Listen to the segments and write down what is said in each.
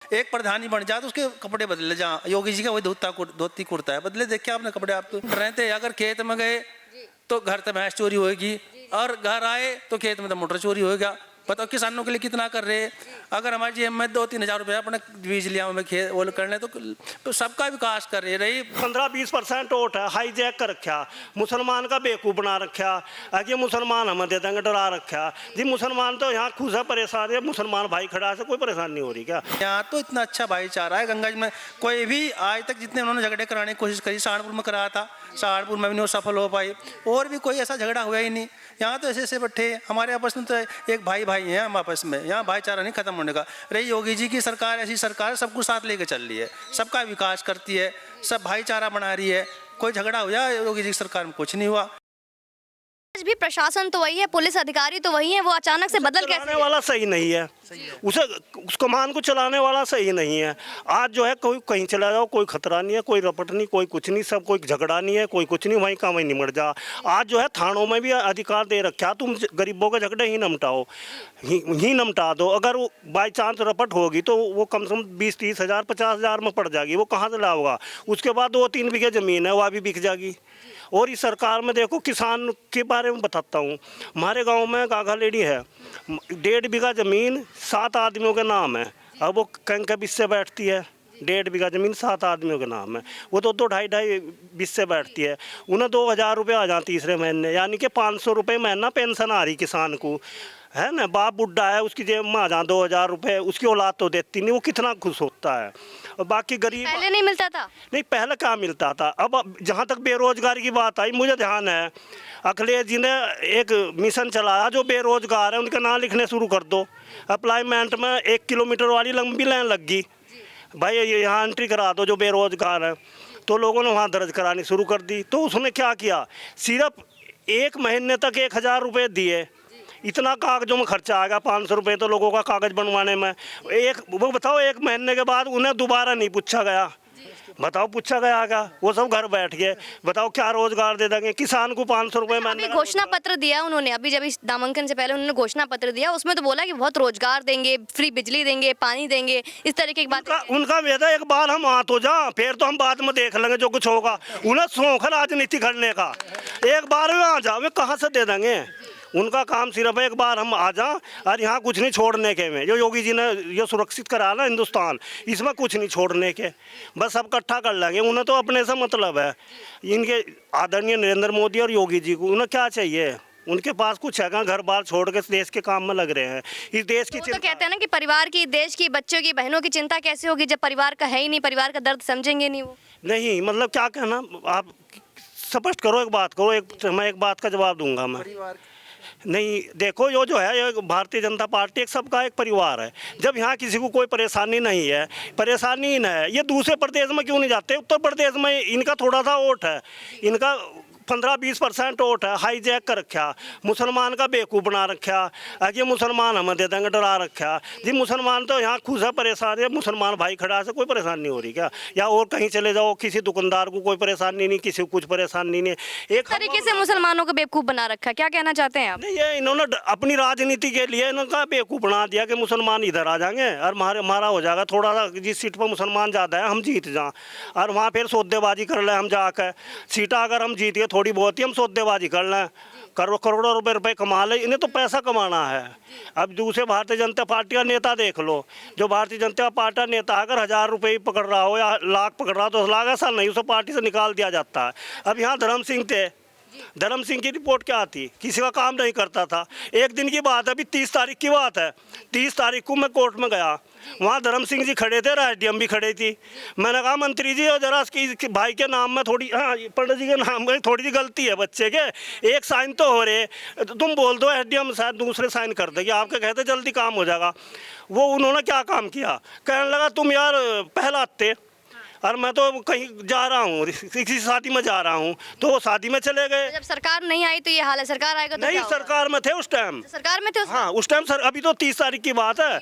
एक प्रधानी बन जाए तो उसके कपड़े बदले, जहाँ योगी जी का वही धोती कुर्ता है, बदले देख के आपने कपड़े। आप तो रहते अगर खेत में गए तो घर से भैंस चोरी होगी, और घर आए तो खेत में तो मोटर चोरी होगा। बताओ किसानों के लिए कितना कर रहे हैं। अगर हमारी जेब में 2-3 हज़ार रुपया अपने बीज लिया में खेत वो करने तो सबका विकास कर रही। 15-20% वोट है, हाईजैक कर रखा, मुसलमान का बेवकूफ़ बना रखा, आगे मुसलमान हमें दे देंगे डरा रखा जी। मुसलमान तो यहाँ खुद है परेशान है, मुसलमान भाई खड़ा है, कोई परेशान नहीं हो रही क्या। यहाँ तो इतना अच्छा भाईचारा है गंगा जी में। कोई भी आज तक जितने उन्होंने झगड़े कराने की कोशिश करी, सहारनपुर में कराया था, सहारनपुर में भी नहीं सफल हो पाई, और भी कोई ऐसा झगड़ा हुआ ही नहीं। यहाँ तो ऐसे ऐसे बैठे हमारे आपस में, तो एक भाई भाई हैं हम आपस में, यहाँ भाईचारा नहीं खत्म होने का। रही योगी जी की सरकार, ऐसी सरकार सबको साथ लेकर चल रही है, सबका विकास करती है, सब भाईचारा बना रही है। कोई झगड़ा हुआ योगी जी की सरकार में कुछ नहीं हुआ। आज भी प्रशासन तो वही है, पुलिस अधिकारी तो वही है, वो अचानक से बदल कैसे? चलाने वाला सही नहीं है, उस कमान को चलाने वाला सही नहीं है। आज जो है कोई कहीं चला जाओ, कोई खतरा नहीं है, कोई रपट नहीं, कोई कुछ नहीं, सब कोई झगड़ा नहीं है, कोई कुछ नहीं, वहीं का वहीं निमट जा। आज जो है थानों में भी अधिकार दे रखा, तुम गरीबों के झगड़े ही नमटाओ, ही नमटा दो। अगर वो बाई चांस रपट होगी तो वो कम से कम 20-30 हज़ार 50 हज़ार में पड़ जाएगी, वो कहाँ से लाओगा। उसके बाद 2-3 बीघे ज़मीन है वह भी बिक जाएगी। और इस सरकार में देखो, किसान के बारे में बताता हूँ। हमारे गांव में गाघा लेडी है, 1.5 बीघा ज़मीन 7 आदमियों के नाम है। अब वो कहीं के बीच से बैठती है, 1.5 बीघा ज़मीन 7 आदमियों के नाम है, वो तो 2-2.5 बीच से बैठती है। उन्हें 2,000 रुपये आ जाए तीसरे महीने, यानी कि 500 रुपये महीना पेंशन आ रही किसान को, है ना। बाप बुढ़ा है, उसकी जेब में आ जाए 2,000 रुपये, उसकी औलाद तो देती नहीं, वो कितना खुश होता है। और बाकी गरीब पहले नहीं मिलता था? नहीं, पहले क्या मिलता था। अब जहाँ तक बेरोजगारी की बात आई, मुझे ध्यान है अखिलेश जी ने एक मिशन चलाया, जो बेरोजगार है उनके नाम लिखने शुरू कर दो। अप्लाइमेंट में 1 किलोमीटर वाली लंबी लाइन लग गई, भाई यहाँ एंट्री करा दो जो बेरोजगार है। तो लोगों ने वहाँ दर्ज करानी शुरू कर दी। तो उसने क्या किया, सिर्फ 1 महीने तक 1,000 रुपये दिए, इतना कागजों में खर्चा आ गया, 500 रुपये तो लोगों का कागज़ बनवाने में। वो बताओ 1 महीने के बाद उन्हें दोबारा नहीं पूछा गया, बताओ पूछा गया क्या? वो सब घर बैठ गए। बताओ क्या रोजगार दे देंगे किसान को 500 रुपये अभी घोषणा पत्र दिया उन्होंने, अभी जब इस नामांकन से पहले उन्होंने घोषणा पत्र दिया, उसमें तो बोला कि बहुत रोजगार देंगे, फ्री बिजली देंगे, पानी देंगे, इस तरीके की बात। उनका वेदा एक बार हम आ तो जा, फिर तो हम बाद में देख लेंगे जो कुछ होगा। उन्हें शौक है राजनीति करने का, एक बार में आ जाओ, वे कहाँ से दे देंगे। उनका काम सिर्फ एक बार हम आ जाएं और यहाँ कुछ नहीं छोड़ने के में। जो योगी जी ने ये सुरक्षित करा ना हिंदुस्तान, इसमें कुछ नहीं छोड़ने के, बस सब इकट्ठा कर लेंगे। उन्हें तो अपने से मतलब है। इनके आदरणीय नरेंद्र मोदी और योगी जी को उन्हें क्या चाहिए, उनके पास कुछ है, घर बार छोड़ के देश के काम में लग रहे हैं। इस देश की तो कहते हैं ना कि परिवार की, देश की, बच्चों की, बहनों की चिंता कैसे होगी जब परिवार का है ही नहीं, परिवार का दर्द समझेंगे नहीं वो। नहीं, मतलब क्या कहना, आप स्पष्ट करो, एक बात करो, मैं एक बात का जवाब दूंगा मैं। नहीं देखो, जो है ये भारतीय जनता पार्टी एक सबका एक परिवार है। जब यहाँ किसी को कोई परेशानी नहीं है, परेशानी ही है, ये दूसरे प्रदेश में क्यों नहीं जाते। उत्तर प्रदेश में इनका थोड़ा सा वोट है, इनका 15-20% वोट है, हाईजैक कर रखा, मुसलमान का बेवकूफ़ बना रखा, आगे मुसलमान हमें दे देंगे डरा रखा जी। मुसलमान तो यहाँ खुद है परेशान है, मुसलमान भाई खड़ा से कोई परेशानी नहीं हो रही क्या। या और कहीं चले जाओ, किसी दुकानदार को कोई परेशानी नहीं, किसी को कुछ परेशानी नहीं। एक तरीके से मुसलमानों को बेवकूफ़ बना रखा, क्या कहना चाहते हैं आप? नहीं, ये इन्होंने अपनी राजनीति के लिए इनका बेवकूफ़ बना दिया कि मुसलमान इधर आ जाएंगे और हमारा हो जाएगा थोड़ा सा, जिस सीट पर मुसलमान ज़्यादा है हम जीत जाएँ, और वहाँ फिर सौदेबाजी कर लें हम जाकर। सीटा अगर हम जीतिए थोड़ी बहुत ही, हम सौदेबाजी कर लें, करोड़ों रुपए कमा ले। इन्हें तो पैसा कमाना है। अब दूसरे भारतीय जनता पार्टी का नेता देख लो, जो भारतीय जनता पार्टी का नेता अगर 1,000 रुपये पकड़ रहा हो या लाख पकड़ रहा हो तो लाख ऐसा नहीं, उसे पार्टी से निकाल दिया जाता है। अब यहाँ धर्म सिंह थे, धर्म सिंह की रिपोर्ट क्या आती, किसी का काम नहीं करता था। एक दिन की बात है, अभी 30 तारीख की बात है, 30 तारीख को मैं कोर्ट में गया, वहाँ धर्म सिंह जी खड़े थे, एसडीएम भी खड़े थी। मैंने कहा मंत्री जी और जरा इसकी भाई के नाम में थोड़ी, हाँ पंडित जी के नाम में थोड़ी सी गलती है बच्चे के, एक साइन तो हो रहे, तुम बोल दो एसडीएम शायद दूसरे साइन कर देगी, आपके कहते जल्दी काम हो जाएगा। वो उन्होंने क्या काम किया, कहने लगा तुम यार पहलाते, और मैं तो कहीं जा रहा हूँ, किसी शादी में जा रहा हूँ, तो वो शादी में चले गए। जब सरकार नहीं आई तो ये हाल है, सरकार आएगा तो नहीं, क्या होगा? सरकार में थे उस टाइम। सरकार में थे उस हाँ, उस टाइम सर, अभी तो 30 तारीख की बात है।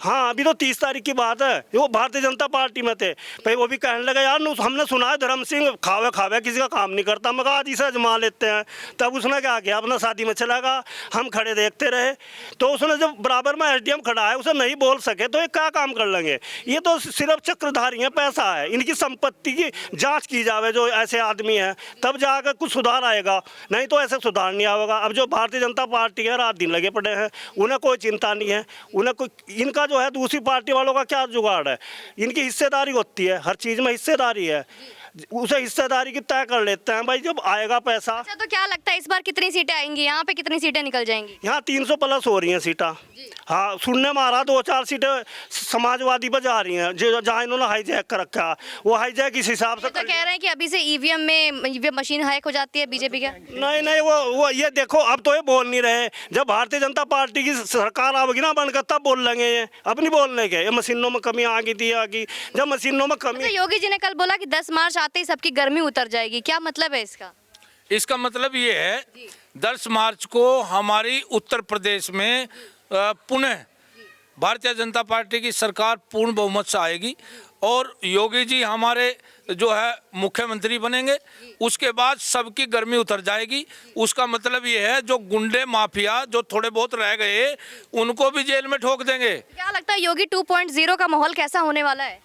हाँ, अभी तो 30 तारीख की बात है। वो भारतीय जनता पार्टी में थे। भाई वो भी कहने लगे यार हमने सुना है धर्म सिंह खावे खावे किसी का काम नहीं करता। मैं कहा आज इसे आजमा लेते हैं। तब उसने क्या किया, अपना शादी में चला गया, हम खड़े देखते रहे। तो उसने जब बराबर में एसडीएम खड़ा है, उसे नहीं बोल सके तो ये क्या काम कर लेंगे। ये तो सिर्फ चक्रधारी है, पैसा है। इनकी संपत्ति की जाँच की जावे जो ऐसे आदमी हैं, तब जाकर कुछ सुधार आएगा, नहीं तो ऐसे सुधार नहीं आएगा। अब जो भारतीय जनता पार्टी है रात दिन लगे पड़े हैं, उन्हें कोई चिंता नहीं है। उन्हें कोई, इनका जो है दूसरी पार्टी वालों का क्या जुगाड़ है। इनकी हिस्सेदारी होती है, हर चीज़ में हिस्सेदारी है, उसे हिस्सेदारी की तय कर लेते हैं भाई जब आएगा पैसा। अच्छा, तो क्या लगता है इस बार कितनी सीटें आएंगी, यहाँ पे कितनी सीटें निकल जाएंगी? यहाँ 300 प्लस हो रही हैं सीटा। हाँ, सुनने में आ रहा 2-4 सीटें समाजवादी पर जा रही हैं, जो जहाँ इन्होंने हाईजैक कर रखा है। वो हाईजैक इस हिसाब से तो कह रहे हैं कि अभी से ईवीएम में ईवीएम मशीन हैक हो जाती है बीजेपी का। नहीं नहीं, वो ये देखो, अब तो ये बोल नहीं रहे। जब भारतीय जनता पार्टी की सरकार आएगी ना बनकर, तब बोल लेंगे। ये अब नहीं बोलने के, ये मशीनों में कमी आ गई थी, आ गई। जब मशीनों में कमी, तो योगी जी ने कल बोला कि 10 मार्च आते ही सबकी गर्मी उतर जाएगी, क्या मतलब है इसका? इसका मतलब ये है 10 मार्च को हमारी उत्तर प्रदेश में पुनः भारतीय जनता पार्टी की सरकार पूर्ण बहुमत से आएगी और योगी जी हमारे जो है मुख्यमंत्री बनेंगे। उसके बाद सबकी गर्मी उतर जाएगी। उसका मतलब ये है जो गुंडे माफिया जो थोड़े बहुत रह गए उनको भी जेल में ठोक देंगे। क्या लगता है योगी 2.0 का माहौल कैसा होने वाला है?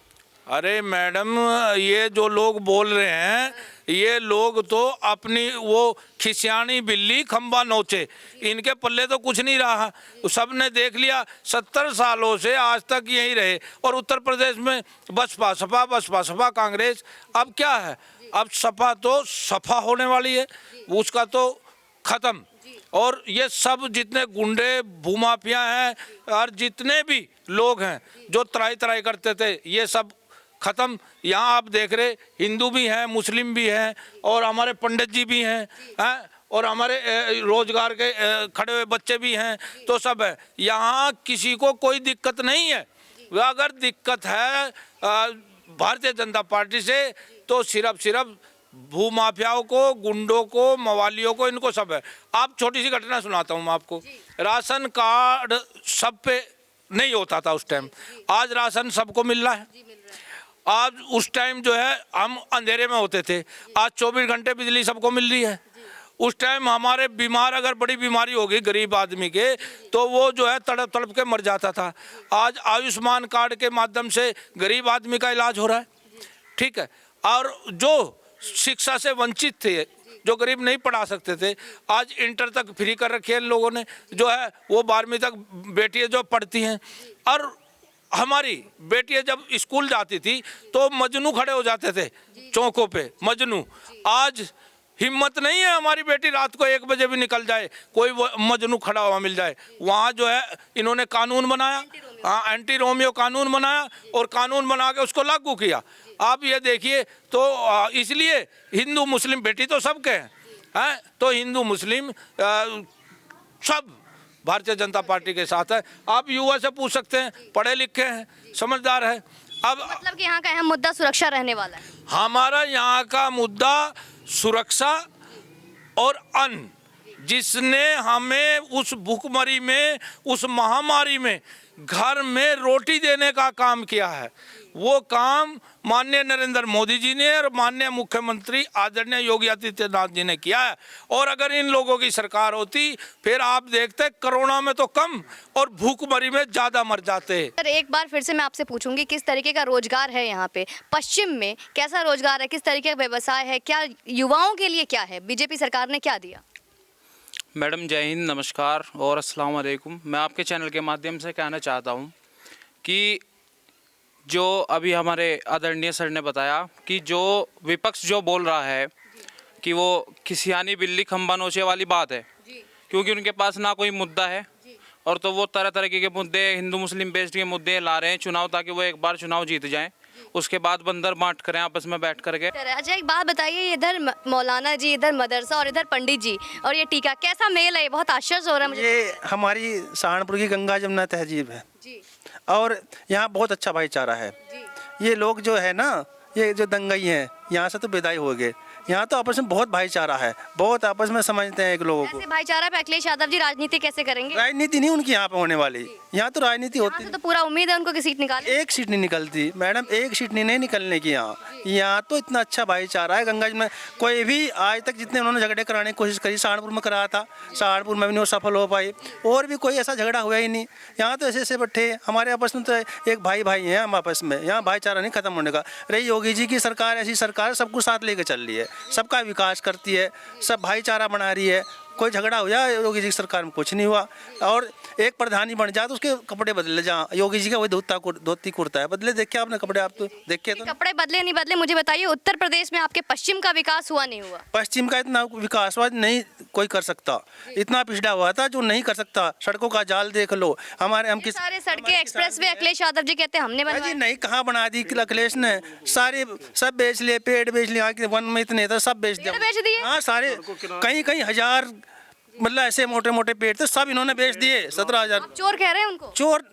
अरे मैडम, ये जो लोग बोल रहे हैं, ये लोग तो अपनी वो खिसियानी बिल्ली खंबा नोचे, इनके पल्ले तो कुछ नहीं रहा। सबने देख लिया, 70 सालों से आज तक यही रहे। और उत्तर प्रदेश में बसपा सपा, बसपा सपा कांग्रेस। अब क्या है, अब सपा तो सफा होने वाली है, उसका तो खत्म। और ये सब जितने गुंडे भूमाफिया हैं और जितने भी लोग हैं जो त्राई त्राई करते थे, ये सब खत्म। यहाँ आप देख रहे हिंदू भी हैं, मुस्लिम भी हैं और हमारे पंडित जी भी हैं, और हमारे रोजगार के खड़े हुए बच्चे भी हैं, तो सब है। यहाँ किसी को कोई दिक्कत नहीं है। अगर दिक्कत है भारतीय जनता पार्टी से तो सिर्फ भूमाफियाओं को, गुंडों को, मवालियों को, इनको सब है। आप छोटी सी घटना सुनाता हूँ मैं आपको। राशन कार्ड सब पे नहीं होता था उस टाइम, आज राशन सबको मिल रहा है। आज उस टाइम जो है हम अंधेरे में होते थे, आज 24 घंटे बिजली सबको मिल रही है। उस टाइम हमारे बीमार अगर बड़ी बीमारी होगी गरीब आदमी के, तो वो जो है तड़प तड़प के मर जाता था। आज आयुष्मान कार्ड के माध्यम से गरीब आदमी का इलाज हो रहा है, ठीक है। और जो शिक्षा से वंचित थे, जो गरीब नहीं पढ़ा सकते थे, आज इंटर तक फ्री कर रखी है लोगों ने, जो है वो 12वीं तक बेटियां जो पढ़ती हैं। और हमारी बेटियां जब स्कूल जाती थी तो मजनू खड़े हो जाते थे चौकों पे, मजनू। आज हिम्मत नहीं है हमारी बेटी रात को 1 बजे भी निकल जाए, कोई मजनू खड़ा हुआ मिल जाए। वहाँ जो है इन्होंने कानून बनाया, हाँ, एंटी रोमियो कानून बनाया और कानून बना के उसको लागू किया। आप ये देखिए, तो इसलिए हिंदू मुस्लिम बेटी तो सबके हैं, तो हिंदू मुस्लिम सब भारतीय जनता पार्टी के साथ है। आप युवा से पूछ सकते हैं, पढ़े लिखे हैं, समझदार है। अब मतलब कि यहाँ का अहम मुद्दा सुरक्षा रहने वाला है। हमारा यहाँ का मुद्दा सुरक्षा और अन्न, जिसने हमें उस भूखमरी में, उस महामारी में घर में रोटी देने का काम किया है, वो काम माननीय नरेंद्र मोदी जी ने और माननीय मुख्यमंत्री आदरणीय योगी आदित्यनाथ जी ने किया है। और अगर इन लोगों की सरकार होती, फिर आप देखते कोरोना में तो कम और भूखमरी में ज़्यादा मर जाते। सर, एक बार फिर से मैं आपसे पूछूंगी, किस तरीके का रोजगार है यहाँ पे? पश्चिम में कैसा रोजगार है, किस तरीके का व्यवसाय है, क्या युवाओं के लिए क्या है, बीजेपी सरकार ने क्या दिया? मैडम जय हिंद, नमस्कार और अस्सलाम वालेकुम। मैं आपके चैनल के माध्यम से कहना चाहता हूँ कि जो अभी हमारे आदरणीय सर ने बताया कि जो विपक्ष जो बोल रहा है कि वो खिसियानी बिल्ली खंबा नोचे वाली बात है, क्योंकि उनके पास ना कोई मुद्दा है और तो वो तरह तरह के मुद्दे, हिंदू मुस्लिम बेस्ड के मुद्दे ला रहे हैं चुनाव, ताकि वो एक बार चुनाव जीत जाएं, उसके बाद बंदर बांट करें आपस में बैठ करके। अच्छा, एक बात बताइए, इधर मौलाना जी, इधर मदरसा और इधर पंडित जी, और ये टीका, कैसा मेल है? बहुत आश्चर्य हो रहा है मुझे। ये हमारी सहारनपुर की गंगा जमुना तहजीब है और यहाँ बहुत अच्छा भाईचारा है। ये लोग जो है ना, ये जो दंगई हैं यहाँ से तो विदाई हो गए। यहाँ तो आपस में बहुत भाईचारा है, बहुत आपस में समझते हैं एक लोगों को। ऐसे भाईचारा पे अखिलेश यादव जी राजनीति कैसे करेंगे? राजनीति नहीं उनकी यहाँ पे होने वाली, यहाँ तो राजनीति यहाँ होती से तो पूरा उम्मीद है उनको कि सीट निकाले। एक सीट नहीं निकलती मैडम, एक सीट नहीं निकलने की। यहाँ तो इतना अच्छा भाईचारा है गंगा जी में। कोई भी आज तक जितने उन्होंने झगड़े कराने की कोशिश करी, सहारनपुर में कराया था, सहारनपुर में भी नहीं सफल हो पाई, और भी कोई ऐसा झगड़ा हुआ ही नहीं। यहाँ तो ऐसे ऐसे बैठे हमारे आपस में तो एक भाई भाई हैं हम आपस में, यहाँ भाईचारा नहीं खत्म होने का। रही योगी जी की सरकार, ऐसी सरकार सब कुछ साथ लेके चल रही है, सबका विकास करती है, सब भाईचारा बना रही है। कोई झगड़ा हो जाए, योगी जी की सरकार में कुछ नहीं हुआ। और एक प्रधानी बन जाए तो उसके कपड़े बदले, जहाँ योगी जी का वही धोती कुर्ता है, बदले देखे आपने कपड़े, आप तो देखे तो। कपड़े बदले नहीं बदले, मुझे बताइए उत्तर प्रदेश में आपके पश्चिम का विकास हुआ नहीं हुआ? पश्चिम का इतना विकास हुआ नहीं कोई कर सकता, इतना पिछड़ा हुआ था जो नहीं कर सकता। सड़कों का जाल देख लो हमारे, हम ये सारे सड़कें एक्सप्रेसवे अखिलेश यादव जी कहते हैं हमने जी बनवाए। नहीं, कहाँ बना दी अखिलेश ने? सारे सब बेच लिए, पेड़ बेच लिए, आगे वन में इतने थे सब बेच पेड़ बेच दिए? हाँ सारे, कहीं कहीं हजार, मतलब ऐसे मोटे मोटे पेड़ थे सब इन्होंने बेच दिए। 17,000 आप चोर कह रहे हैं उनको?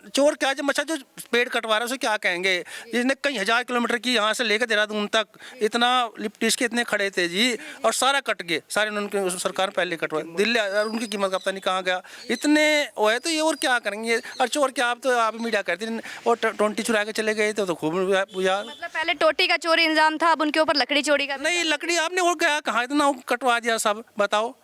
चोर क्या, जब अच्छा जो पेड़ कटवा रहा है उसे क्या कहेंगे? जिसने कई हजार किलोमीटर की यहाँ से लेकर देहरादून तक इतना लिप्टिस के इतने खड़े थे जी, और सारा कट गए सारे, उन्होंने सरकार पहले कटवाए। दिल्ली उनकी कीमत का पता नहीं कहाँ गया, इतने वो है तो ये और क्या करेंगे? और चोर क्या, आप तो आप मीडिया करते हैं, और टोंटी चुरा के चले गए तो खूब यार। मतलब पहले टोटी का चोरी इंजाम था, अब उनके ऊपर लकड़ी चोरी का। नहीं लकड़ी आपने और क्या कहाँ, इतना कटवा दिया सब, बताओ।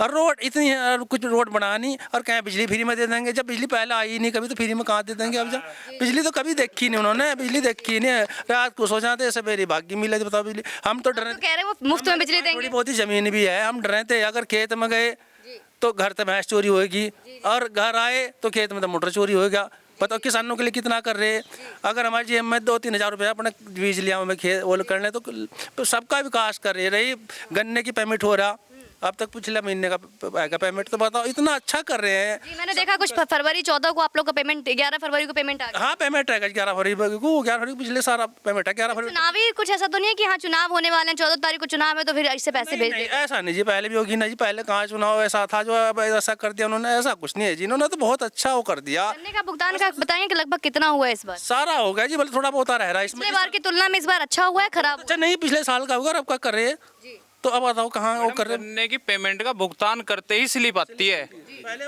और रोड इतनी कुछ रोड बनानी, और कहीं बिजली फ्री में दे देंगे, जब बिजली पहले आई ही नहीं कभी, तो फ्री में कहाँ दे देंगे? अब जब बिजली तो कभी देखी नहीं उन्होंने, बिजली देखी नहीं। रात को सो जाते सवेरे भाग्य मिले, बताओ बिजली। हम तो डरे, तो कह रहे हैं वो मुफ्त में बिजली थोड़ी देंगे। बहुत ही जमीन भी है, हम डरे थे अगर खेत में गए तो घर से भैंस चोरी होगी, और घर आए तो खेत में तो मोटर चोरी होगा। बताओ किसानों के लिए कितना कर रहे हैं। अगर हमारी जेब में 2-3 हज़ार रुपये अपने बीज लिया में खेत वो कर लें तो सबका विकास कर रहे। रही गन्ने की पेमेंट हो रहा, अब तक पिछले महीने का आएगा पेमेंट, तो बताओ इतना अच्छा कर रहे हैं। जी मैंने देखा कुछ फरवरी 14 को आप लोग का पेमेंट, 11 फरवरी को पेमेंट आ गया। हाँ पेमेंट रहेगा 11 फरवरी को, 11 फरवरी पिछले सारा पेमेंट है 11 फरवरी। चुनावी कुछ ऐसा तो नहीं है कि हाँ चुनाव होने वाले हैं, 14 तारीख को चुनाव है तो फिर इससे पैसे भेज नहीं, देंगे? ऐसा नहीं जी, पहले भी होगी ना जी, पहले कहाँ चुनाव ऐसा था जो अब ऐसा कर दिया उन्होंने? ऐसा कुछ नहीं है जी, इन्होंने तो बहुत अच्छा वो कर दिया। गन्ने का भुगतान का बताएं कि लगभग कितना हुआ है इस बार? सारा हो गया जी, बल्कि थोड़ा बहुत रह रहा है इसमें। पिछले बार की तुलना में इस बार अच्छा हुआ है खराब? अच्छा नहीं, पिछले साल का होगा, अब क्या कर रहे हैं? तो अब बताओ कहाँ वो कर रहे हैं? गन्ने की पेमेंट का भुगतान करते ही स्लिप आती है।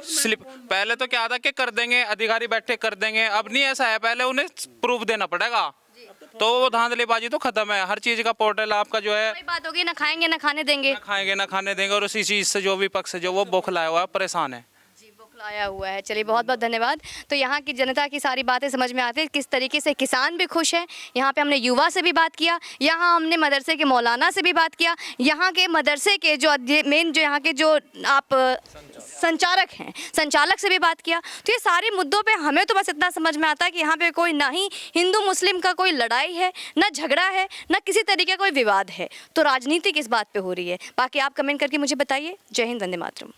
स्लिप पहले तो क्या था कि कर देंगे, अधिकारी बैठे कर देंगे, अब नहीं ऐसा है, पहले उन्हें प्रूफ देना पड़ेगा। तो वो धांधलीबाजी तो खत्म है, हर चीज का पोर्टल आपका जो है। वही बात होगी, ना खाएंगे ना खाने देंगे। ना खाएंगे ना खाने देंगे, और उसी चीज से जो विपक्ष है जो वो बौखलाया हुआ है, परेशान है। आया हुआ है। चलिए बहुत बहुत धन्यवाद। तो यहाँ की जनता की सारी बातें समझ में आती है, किस तरीके से किसान भी खुश हैं। यहाँ पे हमने युवा से भी बात किया, यहाँ हमने मदरसे के मौलाना से भी बात किया, यहाँ के मदरसे के जो मेन जो यहाँ के जो आप संचालक हैं, संचालक से भी बात किया। तो ये सारे मुद्दों पे हमें तो बस इतना समझ में आता है कि यहाँ पे कोई ना ही हिंदू मुस्लिम का कोई लड़ाई है, ना झगड़ा है, ना किसी तरीके का कोई विवाद है। तो राजनीति किस बात पे हो रही है, बाकी आप कमेंट करके मुझे बताइए। जय हिंद, वंदे मातरम।